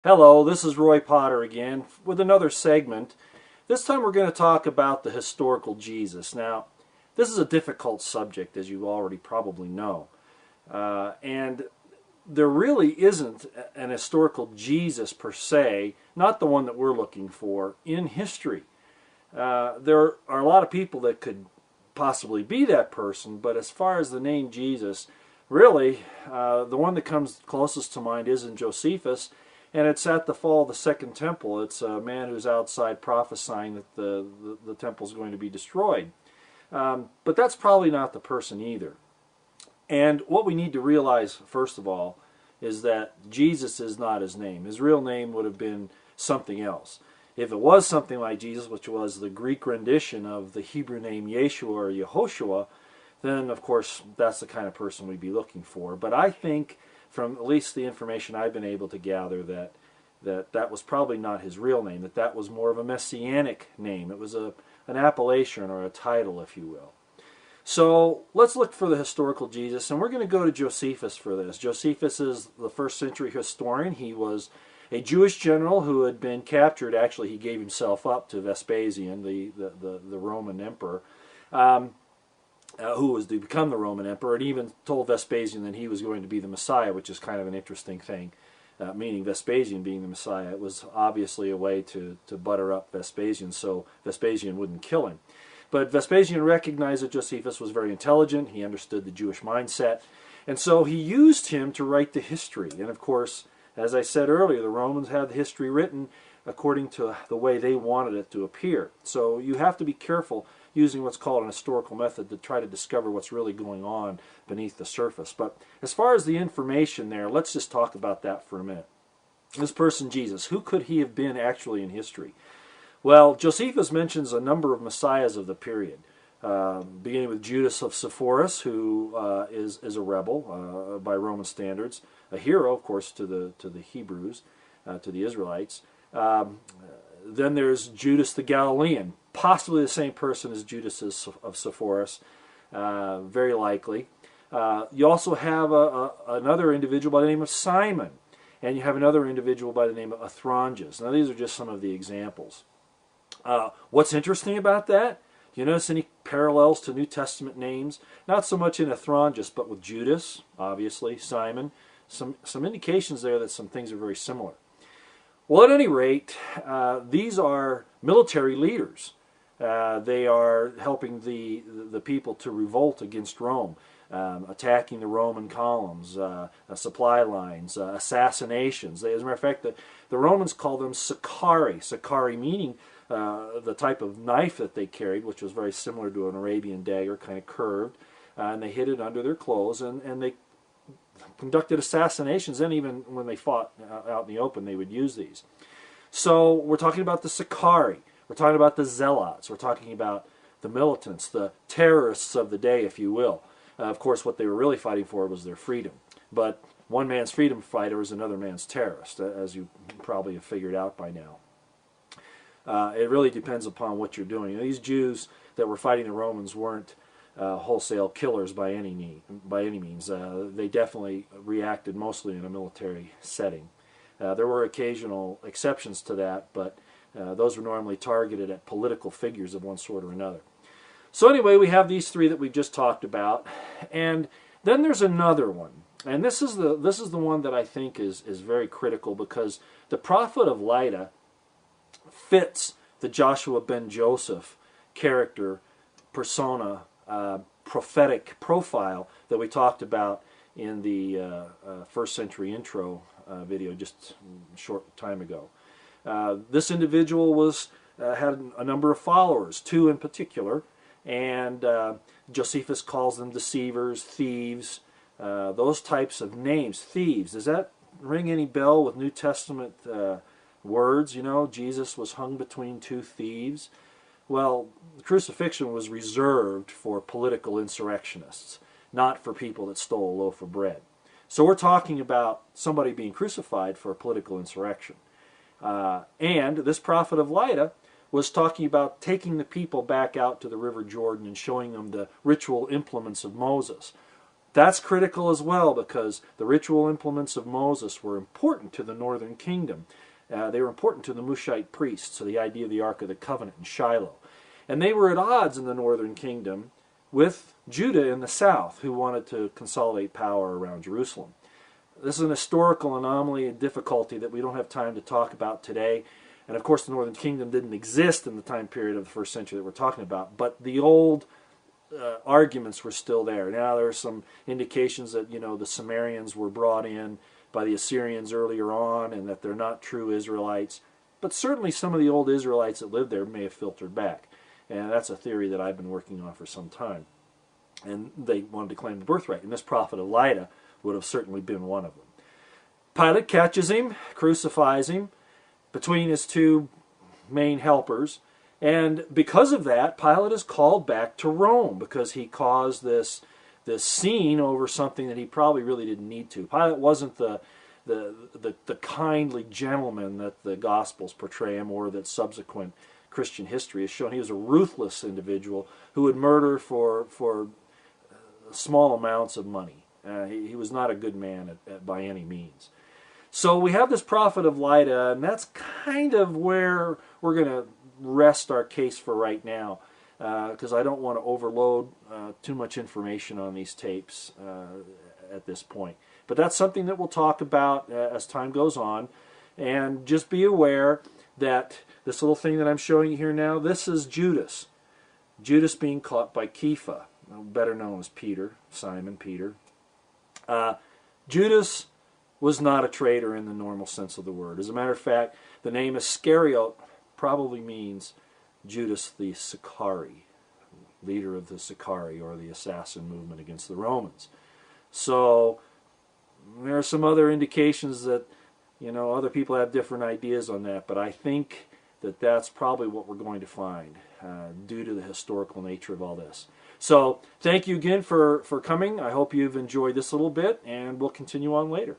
Hello, this is Roy Potter again with another segment. This time we're going to talk about the historical Jesus. Now, this is a difficult subject, as you already probably know. And there really isn't an historical Jesus per se, not the one that we're looking for, in history. There are a lot of people that could possibly be that person, but as far as the name Jesus, really, the one that comes closest to mind isn't Josephus, and it's at the fall of the Second Temple. It's a man who's outside prophesying that the temple's going to be destroyed. But that's probably not the person either. And what we need to realize, first of all, is that Jesus is not his name. His real name would have been something else. If it was something like Jesus, which was the Greek rendition of the Hebrew name Yeshua or Yehoshua, then of course that's the kind of person we'd be looking for. But I think, from at least the information I've been able to gather, that was probably not his real name, that was more of a messianic name. It was an appellation or a title, if you will. So let's look for the historical Jesus, and we're going to go to Josephus for this. Josephus is the first century historian. He was a Jewish general who had been captured. Actually, he gave himself up to Vespasian, the Roman emperor, who was to become the Roman emperor, and even told Vespasian that he was going to be the Messiah, which is kind of an interesting thing, meaning Vespasian being the Messiah. It was obviously a way to butter up Vespasian so Vespasian wouldn't kill him. But Vespasian recognized that Josephus was very intelligent. He understood the Jewish mindset, and so he used him to write the history. And of course, as I said earlier, the Romans had the history written according to the way they wanted it to appear. So you have to be careful using what's called an historical method to try to discover what's really going on beneath the surface. But as far as the information there, let's just talk about that for a minute. This person, Jesus, who could he have been actually in history? Well, Josephus mentions a number of messiahs of the period, beginning with Judas of Sepphoris, who is a rebel by Roman standards, a hero, of course, to the Hebrews, to the Israelites. Then there's Judas the Galilean, possibly the same person as Judas of Sepphoris, very likely. You also have another individual by the name of Simon, and you have another individual by the name of Athronges. Now, these are just some of the examples. What's interesting about that? Do you notice any parallels to New Testament names? Not so much in Athronges, but with Judas, obviously, Simon. Some indications there that some things are very similar. Well, at any rate, these are military leaders. They are helping the people to revolt against Rome, attacking the Roman columns, supply lines, assassinations. As a matter of fact, the Romans call them Sicarii. Sicarii meaning the type of knife that they carried, which was very similar to an Arabian dagger, kind of curved, and they hid it under their clothes, and they conducted assassinations, and even when they fought out in the open, they would use these. So we're talking about the Sicarii. We're talking about the Zealots. We're talking about the militants, the terrorists of the day, if you will. Of course, what they were really fighting for was their freedom. But one man's freedom fighter is another man's terrorist, as you probably have figured out by now. It really depends upon what you're doing. These Jews that were fighting the Romans weren't wholesale killers by any means. They definitely reacted mostly in a military setting. There were occasional exceptions to that, but those were normally targeted at political figures of one sort or another. So anyway, we have these three that we just talked about, and then there's another one, and this is the one that I think is very critical, because the prophet of Lydda fits the Joshua ben Joseph character, persona, prophetic profile that we talked about in the first century intro video just a short time ago. This individual had a number of followers, two in particular, and Josephus calls them deceivers, thieves, those types of names. Thieves, does that ring any bell with New Testament words? You know, Jesus was hung between two thieves. Well, the crucifixion was reserved for political insurrectionists, not for people that stole a loaf of bread. So we're talking about somebody being crucified for a political insurrection. And this prophet of Lydda was talking about taking the people back out to the River Jordan and showing them the ritual implements of Moses. That's critical as well, because the ritual implements of Moses were important to the northern kingdom. They were important to the Mushite priests, so the idea of the Ark of the Covenant in Shiloh. And they were at odds in the northern kingdom with Judah in the south, who wanted to consolidate power around Jerusalem. This is an historical anomaly and difficulty that we don't have time to talk about today. And of course the northern kingdom didn't exist in the time period of the first century that we're talking about, but the old arguments were still there. Now there are some indications that, the Sumerians were brought in by the Assyrians earlier on, and that they're not true Israelites. But certainly some of the old Israelites that lived there may have filtered back. And that's a theory that I've been working on for some time. And they wanted to claim the birthright. And this prophet Elijah would have certainly been one of them. Pilate catches him, crucifies him, between his two main helpers. And because of that, Pilate is called back to Rome, because he caused this scene over something that he probably really didn't need to. Pilate wasn't the kindly gentleman that the Gospels portray him, or that subsequent Christian history has shown. He was a ruthless individual who would murder for small amounts of money. He was not a good man by any means. So we have this prophet of Lydda, and that's kind of where we're going to rest our case for right now, because I don't want to overload too much information on these tapes at this point. But that's something that we'll talk about as time goes on. And just be aware that this little thing that I'm showing you here now, this is Judas. Judas being caught by Kepha, better known as Peter, Simon Peter. Judas was not a traitor in the normal sense of the word. As a matter of fact, the name Iscariot probably means Judas the Sicarii, leader of the Sicarii, or the assassin movement against the Romans. So there are some other indications that, other people have different ideas on that, but I think that that's probably what we're going to find due to the historical nature of all this. So thank you again for coming. I hope you've enjoyed this little bit, and we'll continue on later.